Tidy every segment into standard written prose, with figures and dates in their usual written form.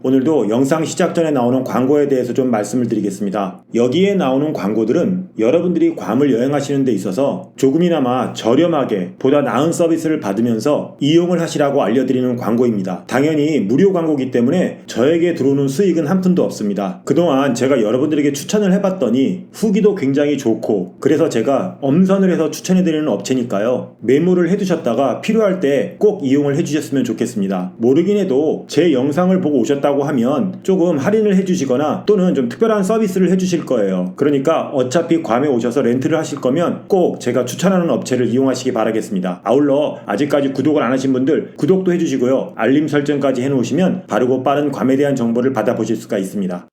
오늘도 영상 시작 전에 나오는 광고에 대해서 좀 말씀을 드리겠습니다. 여기에 나오는 광고들은 여러분들이 괌을 여행하시는 데 있어서 조금이나마 저렴하게 보다 나은 서비스를 받으면서 이용을 하시라고 알려드리는 광고입니다. 당연히 무료 광고이기 때문에 저에게 들어오는 수익은 한 푼도 없습니다. 그동안 제가 여러분들에게 추천을 해봤더니 후기도 굉장히 좋고, 그래서 제가 엄선을 해서 추천해드리는 업체니까요, 메모를 해두셨다가 필요할 때 꼭 이용을 해주셨으면 좋겠습니다. 모르긴 해도 제 영상을 보고 오셨다고 하면 조금 할인을 해주시거나 또는 좀 특별한 서비스를 해주실 거예요. 그러니까 어차피 괌에 오셔서 렌트를 하실 거면 꼭 제가 추천하는 업체를 이용하시기 바라겠습니다. 아울러 아직까지 구독을 안 하신 분들 구독도 해주시고요, 알림 설정까지 해놓으시면 바르고 빠른 괌에 대한 정보를 받아보실 수가 있습니다.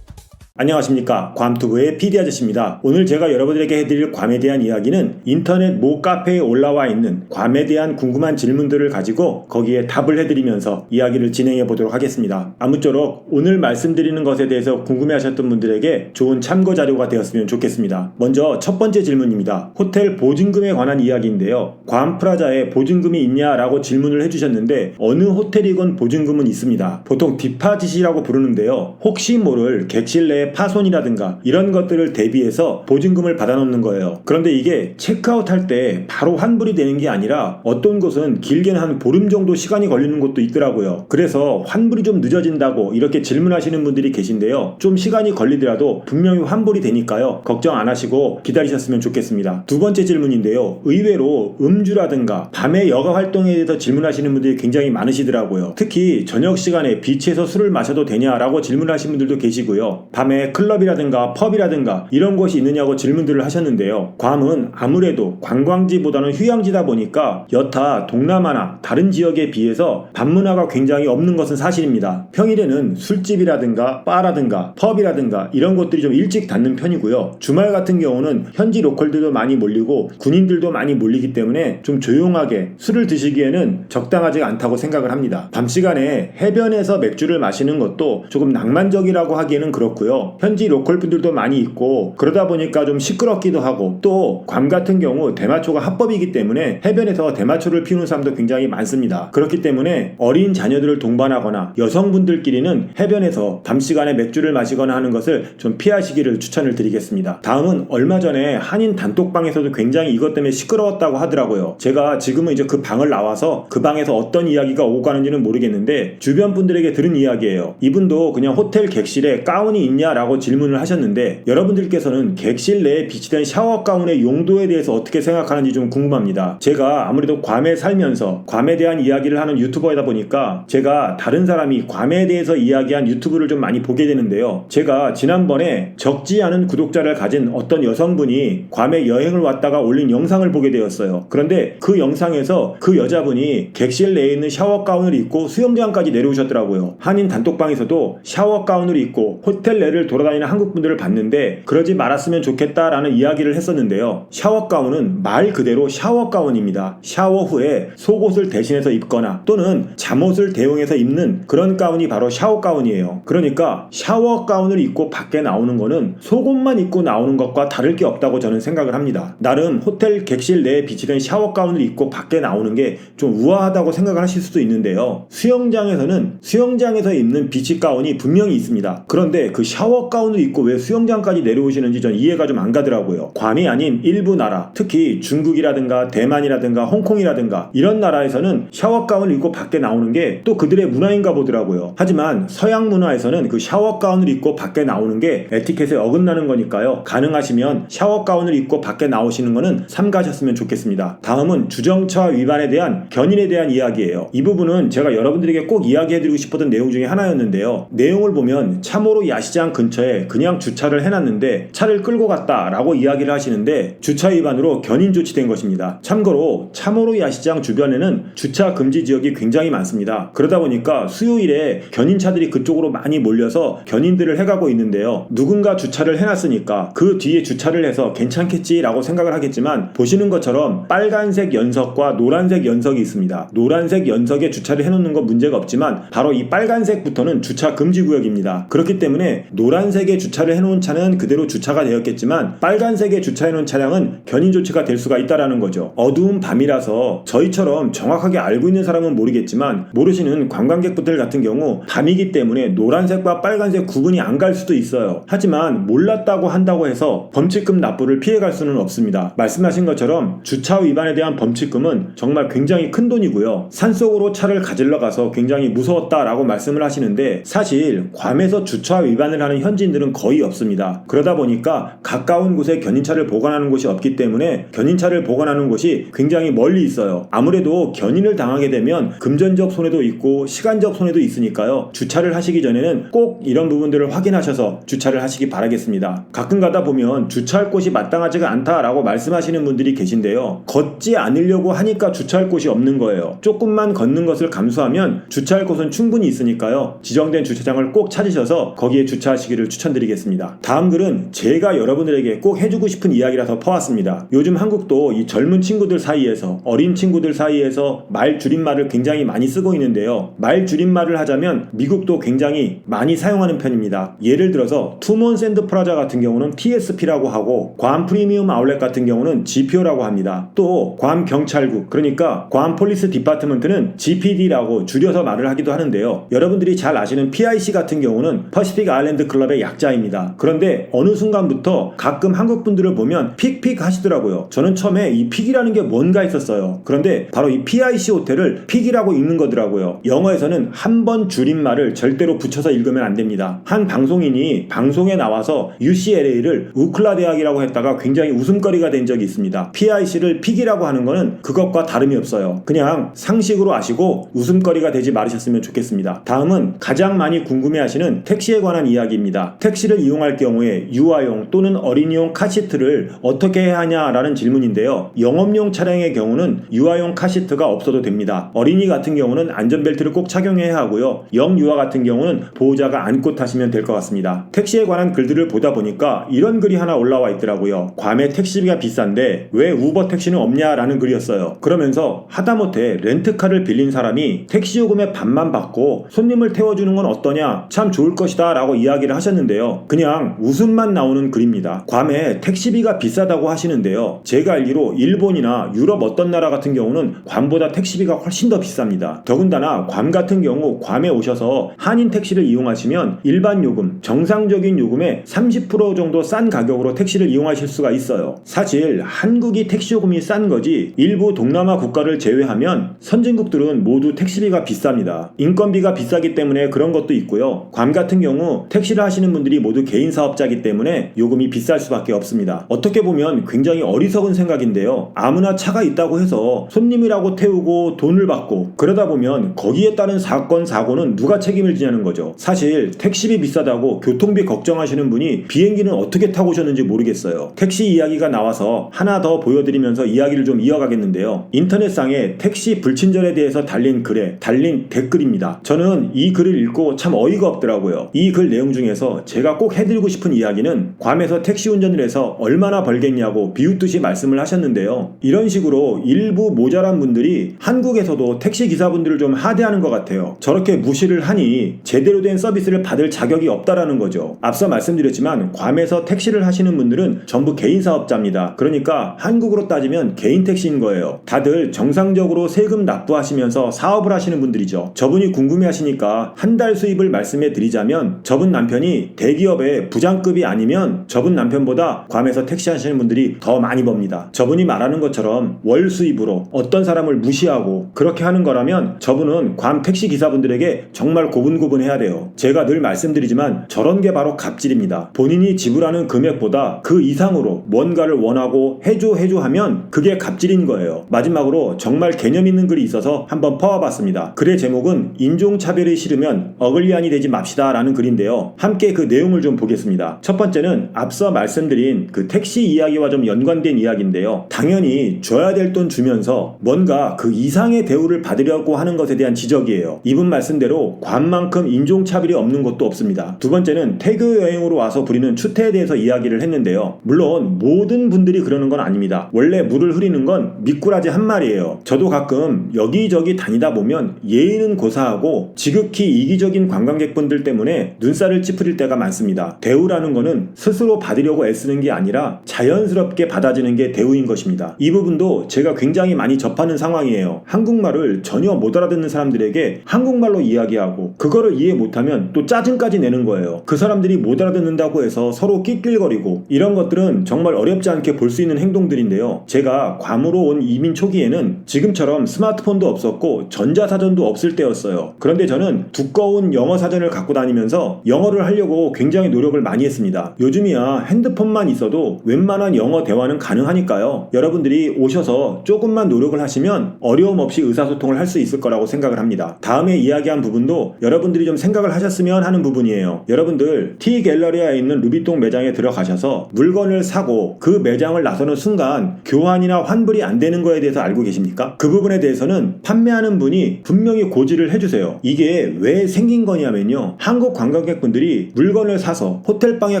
안녕하십니까, 괌투브의 PD 아저씨입니다. 오늘 제가 여러분들에게 해드릴 괌에 대한 이야기는 인터넷 모 카페에 올라와 있는 괌에 대한 궁금한 질문들을 가지고 거기에 답을 해드리면서 이야기를 진행해 보도록 하겠습니다. 아무쪼록 오늘 말씀드리는 것에 대해서 궁금해하셨던 분들에게 좋은 참고 자료가 되었으면 좋겠습니다. 먼저 첫 번째 질문입니다. 호텔 보증금에 관한 이야기인데요. 괌 프라자에 보증금이 있냐라고 질문을 해주셨는데, 어느 호텔이건 보증금은 있습니다. 보통 디파짓이라고 부르는데요, 혹시 모를 객실 내 파손이라든가 이런 것들을 대비해서 보증금을 받아놓는 거예요. 그런데 이게 체크아웃 할 때 바로 환불이 되는 게 아니라 어떤 곳은 길게는 한 보름 정도 시간이 걸리는 곳도 있더라고요. 그래서 환불이 좀 늦어진다고 이렇게 질문하시는 분들이 계신데요, 좀 시간이 걸리더라도 분명히 환불이 되니까요, 걱정 안 하시고 기다리셨으면 좋겠습니다. 두 번째 질문인데요, 의외로 음주라든가 밤에 여가 활동에 대해서 질문하시는 분들이 굉장히 많으시더라고요. 특히 저녁 시간에 비치에서 술을 마셔도 되냐라고 질문하시는 분들도 계시고요, 밤에 클럽이라든가 펍이라든가 이런 곳이 있느냐고 질문들을 하셨는데요, 괌은 아무래도 관광지보다는 휴양지다 보니까 여타 동남아나 다른 지역에 비해서 밤 문화가 굉장히 없는 것은 사실입니다. 평일에는 술집이라든가 바라든가 펍이라든가 이런 곳들이 좀 일찍 닫는 편이고요, 주말 같은 경우는 현지 로컬들도 많이 몰리고 군인들도 많이 몰리기 때문에 좀 조용하게 술을 드시기에는 적당하지 않다고 생각을 합니다. 밤 시간에 해변에서 맥주를 마시는 것도 조금 낭만적이라고 하기에는 그렇고요, 현지 로컬 분들도 많이 있고 그러다 보니까 좀 시끄럽기도 하고, 또 괌 같은 경우 대마초가 합법이기 때문에 해변에서 대마초를 피우는 사람도 굉장히 많습니다. 그렇기 때문에 어린 자녀들을 동반하거나 여성분들끼리는 해변에서 밤 시간에 맥주를 마시거나 하는 것을 좀 피하시기를 추천을 드리겠습니다. 다음은 얼마 전에 한인 단톡방에서도 굉장히 이것 때문에 시끄러웠다고 하더라고요. 제가 지금은 이제 그 방을 나와서 그 방에서 어떤 이야기가 오고 가는지는 모르겠는데 주변 분들에게 들은 이야기예요. 이분도 그냥 호텔 객실에 가운이 있냐 라고 질문을 하셨는데, 여러분들께서는 객실 내에 비치된 샤워 가운의 용도에 대해서 어떻게 생각하는지 좀 궁금합니다. 제가 아무래도 괌에 살면서 괌에 대한 이야기를 하는 유튜버이다 보니까 제가 다른 사람이 괌에 대해서 이야기한 유튜브를 좀 많이 보게 되는데요, 제가 지난번에 적지 않은 구독자를 가진 어떤 여성분이 괌에 여행을 왔다가 올린 영상을 보게 되었어요. 그런데 그 영상에서 그 여자분이 객실 내에 있는 샤워 가운을 입고 수영장까지 내려오셨더라고요. 한인 단톡방에서도 샤워 가운을 입고 호텔 내를 돌아다니는 한국분들을 봤는데 그러지 말았으면 좋겠다라는 이야기를 했었는데요, 샤워 가운은 말 그대로 샤워 가운입니다. 샤워 후에 속옷을 대신해서 입거나 또는 잠옷을 대용해서 입는 그런 가운이 바로 샤워 가운이에요. 그러니까 샤워 가운을 입고 밖에 나오는 거는 속옷만 입고 나오는 것과 다를 게 없다고 저는 생각을 합니다. 나름 호텔 객실 내에 비치된 샤워 가운을 입고 밖에 나오는 게 좀 우아하다고 생각을 하실 수도 있는데요, 수영장에서는 수영장에서 입는 비치 가운이 분명히 있습니다. 그런데 그 샤워 가운을 입고 왜 수영장까지 내려오시는지 전 이해가 좀 안 가더라고요. 괌이 아닌 일부 나라, 특히 중국이라든가 대만이라든가 홍콩이라든가 이런 나라에서는 샤워 가운을 입고 밖에 나오는 게 또 그들의 문화인가 보더라고요. 하지만 서양 문화에서는 그 샤워 가운을 입고 밖에 나오는 게 에티켓에 어긋나는 거니까요, 가능하시면 샤워 가운을 입고 밖에 나오시는 거는 삼가하셨으면 좋겠습니다. 다음은 주정차 위반에 대한 견인에 대한 이야기예요. 이 부분은 제가 여러분들에게 꼭 이야기해드리고 싶었던 내용 중에 하나였는데요, 내용을 보면 참호로 야시장 근처에 그냥 주차를 해놨는데 차를 끌고 갔다 라고 이야기를 하시는데 주차 위반으로 견인 조치된 것입니다. 참고로 참호로 야시장 주변에는 주차 금지 지역이 굉장히 많습니다. 그러다 보니까 수요일에 견인차들이 그쪽으로 많이 몰려서 견인들을 해가고 있는데요, 누군가 주차를 해놨으니까 그 뒤에 주차를 해서 괜찮겠지 라고 생각을 하겠지만, 보시는 것처럼 빨간색 연석과 노란색 연석이 있습니다. 노란색 연석에 주차를 해놓는 건 문제가 없지만 바로 바로 이 빨간색부터는 주차 금지 구역입니다. 그렇기 때문에 노란색에 주차를 해놓은 차는 그대로 주차가 되었겠지만 빨간색에 주차해놓은 차량은 견인 조치가 될 수가 있다라는 거죠. 어두운 밤이라서 저희처럼 정확하게 알고 있는 사람은 모르겠지만 모르시는 관광객분들 같은 경우 밤이기 때문에 노란색과 빨간색 구분이 안 갈 수도 있어요. 하지만 몰랐다고 한다고 해서 범칙금 납부를 피해갈 수는 없습니다. 말씀하신 것처럼 주차 위반에 대한 범칙금은 정말 굉장히 큰 돈이고요. 산속으로 차를 가지러 가서 굉장히 무서웠다라고 말씀을 하시는데 사실 괌에서 주차 위반을 하는 현지인들은 거의 없습니다. 그러다 보니까 가까운 곳에 견인차를 보관하는 곳이 없기 때문에 견인차를 보관하는 곳이 굉장히 멀리 있어요. 아무래도 견인을 당하게 되면 금전적 손해도 있고 시간적 손해도 있으니까요. 주차를 하시기 전에는 꼭 이런 부분들을 확인하셔서 주차를 하시기 바라겠습니다. 가끔 가다 보면 주차할 곳이 마땅하지가 않다라고 말씀하시는 분들이 계신데요. 걷지 않으려고 하니까 주차할 곳이 없는 거예요. 조금만 걷는 것을 감수하면 주차할 곳은 충분히 있으니까요. 지정된 주차장을 꼭 찾으셔서 거기에 주차하시기를 추천드리겠습니다. 다음 글은 제가 여러분들에게 꼭 해주고 싶은 이야기라서 퍼왔습니다. 요즘 한국도 이 젊은 친구들 사이에서 어린 친구들 사이에서 말 줄임말을 굉장히 많이 쓰고 있는데요. 말 줄임말을 하자면 미국도 굉장히 많이 사용하는 편입니다. 예를 들어서 투몬 샌드 프라자 같은 경우는 TSP라고 하고 괌 프리미엄 아울렛 같은 경우는 GPO라고 합니다. 또 괌 경찰국 그러니까 괌 폴리스 디파트먼트는 GPD라고 줄여서 말을 하기도 하는데요. 여러분들이 잘 아시는 PIC 같은 경우는 퍼시픽 아일랜드 클럽의 약자입니다. 그런데 어느 순간부터 가끔 한국 분들을 보면 픽픽 하시더라고요. 저는 처음에 이 픽이라는 게 뭔가 했었어요. 그런데 바로 이 PIC 호텔을 픽이라고 읽는 거더라고요. 영어에서는 한 번 줄임말을 절대로 붙여서 읽으면 안 됩니다. 한 방송인이 방송에 나와서 UCLA를 우클라 대학이라고 했다가 굉장히 웃음거리가 된 적이 있습니다. PIC를 픽이라고 하는 거는 그것과 다름이 없어요. 그냥 상식으로 아시고 웃음거리가 되지 말으셨으면 좋겠습니다. 다음은 가장 많이 궁금해하시는 택시에 관한 이야기입니다. 택시를 이용할 경우에 유아용 또는 어린이용 카시트를 어떻게 해야 하냐라는 질문인데요. 영업용 차량의 경우는 유아용 카시트가 없어도 됩니다. 어린이 같은 경우는 안전벨트를 꼭 착용해야 하고요. 영유아 같은 경우는 보호자가 안고 타시면 될 것 같습니다. 택시에 관한 글들을 보다 보니까 이런 글이 하나 올라와 있더라고요. 괌의 택시비가 비싼데 왜 우버 택시는 없냐라는 글이었어요. 그러면서 하다못해 렌트카를 빌린 사람이 택시 요금의 반만 받고 손님을 태워주는 건 어떠냐, 참 좋을 것이다 라고 이야기를 하셨는데요. 그냥 웃음만 나오는 글입니다. 괌에 택시비가 비싸다고 하시는데요. 제가 알기로 일본이나 유럽 어떤 나라 같은 경우는 괌보다 택시비가 훨씬 더 비쌉니다. 더군다나 괌 같은 경우 괌에 오셔서 한인 택시를 이용하시면 일반 요금, 정상적인 요금의 30% 정도 싼 가격으로 택시를 이용하실 수가 있어요. 사실 한국이 택시 요금이 싼 거지 일부 동남아 국가를 제외하면 선진국들은 모두 택시비가 비쌉니다. 인건비가 비싸기 때문에 그런 것도 있고요. 괌 같은 경우 택시를 하시는 분들이 모두 개인 사업자이기 때문에 요금이 비쌀 수밖에 없습니다. 어떻게 보면 굉장히 어리석은 생각인데요. 아무나 차가 있다고 해서 손님이라고 태우고 돈을 받고 그러다 보면 거기에 따른 사건 사고는 누가 책임을 지냐는 거죠. 사실 택시비 비싸다고 교통비 걱정하시는 분이 비행기는 어떻게 타고 오셨는지 모르겠어요. 택시 이야기가 나와서 하나 더 보여드리면서 이야기를 좀 이어가겠는데요. 인터넷상에 택시 불친절에 대해서 달린 글에 달린 댓글입니다. 저는 이 글을 읽고 참 어이가 없더라고요. 이 글 내용 중에서 제가 꼭 해드리고 싶은 이야기는 괌에서 택시 운전을 해서 얼마나 벌겠냐고 비웃듯이 말씀을 하셨는데요. 이런 식으로 일부 모자란 분들이 한국에서도 택시 기사분들을 좀 하대하는 것 같아요. 저렇게 무시를 하니 제대로 된 서비스를 받을 자격이 없다라는 거죠. 앞서 말씀드렸지만 괌에서 택시를 하시는 분들은 전부 개인 사업자입니다. 그러니까 한국으로 따지면 개인 택시인 거예요. 다들 정상적으로 세금 납부하시면서 사업을 하시는 분들이죠. 저분이 궁금해하시니까 한 달 수입을 말씀해 드리자면 저분 남편이 대기업의 부장급이 아니면 저분 남편보다 괌에서 택시 하시는 분들이 더 많이 법니다. 저분이 말하는 것처럼 월 수입으로 어떤 사람을 무시하고 그렇게 하는 거라면 저분은 괌 택시 기사분들에게 정말 고분고분해야 돼요. 제가 늘 말씀드리지만 저런 게 바로 갑질입니다. 본인이 지불하는 금액보다 그 이상으로 뭔가를 원하고 해줘 하면 그게 갑질인 거예요. 마지막으로 정말 개념 있는 글이 있어서 한번 퍼와봤습니다. 글의 제목은 인종차별이 싫으면 어글리안이 되지 맙시다 라는 글인데요. 함께 그 내용을 좀 보겠습니다. 첫 번째는 앞서 말씀드린 그 택시 이야기와 좀 연관된 이야기인데요. 당연히 줘야 될 돈 주면서 뭔가 그 이상의 대우를 받으려고 하는 것에 대한 지적이에요. 이분 말씀대로 괌만큼 인종차별이 없는 곳도 없습니다. 두 번째는 태교 여행으로 와서 부리는 추태에 대해서 이야기를 했는데요. 물론 모든 분들이 그러는 건 아닙니다. 원래 물을 흐리는 건 미꾸라지 한 마리예요. 저도 가끔 여기저기 다니다 보면 예의는 고사 감사하고 지극히 이기적인 관광객분들 때문에 눈살을 찌푸릴 때가 많습니다. 대우라는 거는 스스로 받으려고 애쓰는 게 아니라 자연스럽게 받아지는 게 대우인 것입니다. 이 부분도 제가 굉장히 많이 접하는 상황이에요. 한국말을 전혀 못 알아듣는 사람들에게 한국말로 이야기하고 그거를 이해 못하면 또 짜증까지 내는 거예요. 그 사람들이 못 알아듣는다고 해서 서로 낄낄거리고 이런 것들은 정말 어렵지 않게 볼 수 있는 행동들인데요. 제가 괌으로 온 이민 초기에는 지금처럼 스마트폰도 없었고 전자사전도 없을 때였어요. 그런데 저는 두꺼운 영어 사전을 갖고 다니면서 영어를 하려고 굉장히 노력을 많이 했습니다. 요즘이야 핸드폰만 있어도 웬만한 영어 대화는 가능하니까요. 여러분들이 오셔서 조금만 노력을 하시면 어려움 없이 의사소통을 할 수 있을 거라고 생각을 합니다. 다음에 이야기한 부분도 여러분들이 좀 생각을 하셨으면 하는 부분이에요. 여러분들 T갤러리아에 있는 루비통 매장에 들어가셔서 물건을 사고 그 매장을 나서는 순간 교환이나 환불이 안 되는 거에 대해서 알고 계십니까? 그 부분에 대해서는 판매하는 분이 분명히 고지를 해주세요. 이게 왜 생긴 거냐면요, 한국 관광객분들이 물건을 사서 호텔방에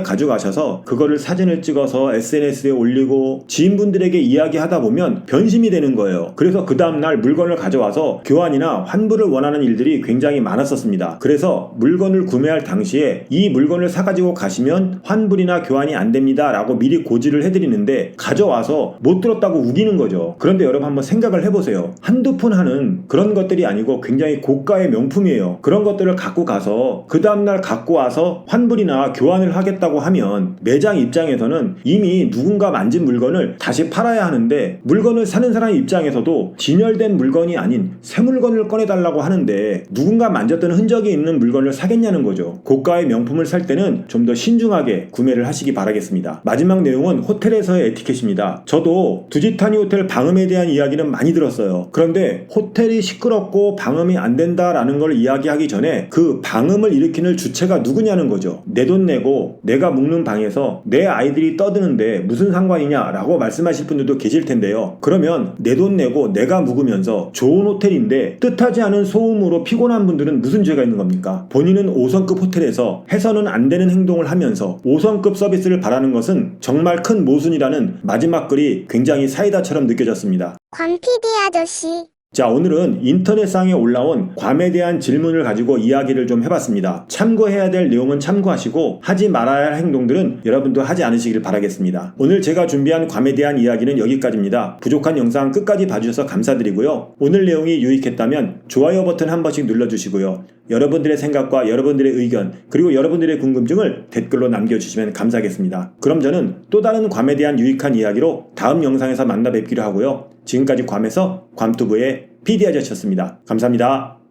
가져가셔서 그거를 사진을 찍어서 SNS에 올리고 지인분들에게 이야기하다 보면 변심이 되는 거예요. 그래서 그 다음날 물건을 가져와서 교환이나 환불을 원하는 일들이 굉장히 많았었습니다. 그래서 물건을 구매할 당시에 이 물건을 사가지고 가시면 환불이나 교환이 안 됩니다 라고 미리 고지를 해드리는데 가져와서 못 들었다고 우기는 거죠. 그런데 여러분 한번 생각을 해보세요. 한두 푼 하는 그런 것들이 아니고 굉장히 고가의 명품이에요. 그런 것들을 갖고 가서 그 다음날 갖고 와서 환불이나 교환을 하겠다고 하면 매장 입장에서는 이미 누군가 만진 물건을 다시 팔아야 하는데, 물건을 사는 사람 입장에서도 진열된 물건이 아닌 새 물건을 꺼내달라고 하는데 누군가 만졌던 흔적이 있는 물건을 사겠냐는 거죠. 고가의 명품을 살 때는 좀 더 신중하게 구매를 하시기 바라겠습니다. 마지막 내용은 호텔에서의 에티켓입니다. 저도 두지타니 호텔 방음에 대한 이야기는 많이 들었어요. 그런데 호텔이 시끄럽고 방음이 안 된다라는 걸 이야기하기 전에 그 방음을 일으키는 주체가 누구냐는 거죠. 내 돈 내고 내가 묵는 방에서 내 아이들이 떠드는데 무슨 상관이냐라고 말씀하실 분들도 계실 텐데요. 그러면 내 돈 내고 내가 묵으면서 좋은 호텔인데 뜻하지 않은 소음으로 피곤한 분들은 무슨 죄가 있는 겁니까? 본인은 5성급 호텔에서 해서는 안 되는 행동을 하면서 5성급 서비스를 바라는 것은 정말 큰 모순이라는 마지막 글이 굉장히 사이다처럼 느껴졌습니다. 관 PD 아저씨. 자, 오늘은 인터넷상에 올라온 괌에 대한 질문을 가지고 이야기를 좀 해봤습니다. 참고해야 될 내용은 참고하시고 하지 말아야 할 행동들은 여러분도 하지 않으시길 바라겠습니다. 오늘 제가 준비한 괌에 대한 이야기는 여기까지입니다. 부족한 영상 끝까지 봐주셔서 감사드리고요. 오늘 내용이 유익했다면 좋아요 버튼 한 번씩 눌러주시고요. 여러분들의 생각과 여러분들의 의견 그리고 여러분들의 궁금증을 댓글로 남겨주시면 감사하겠습니다. 그럼 저는 또 다른 괌에 대한 유익한 이야기로 다음 영상에서 만나 뵙기로 하고요. 지금까지 괌에서 괌투브의 PD 아저씨였습니다. 감사합니다.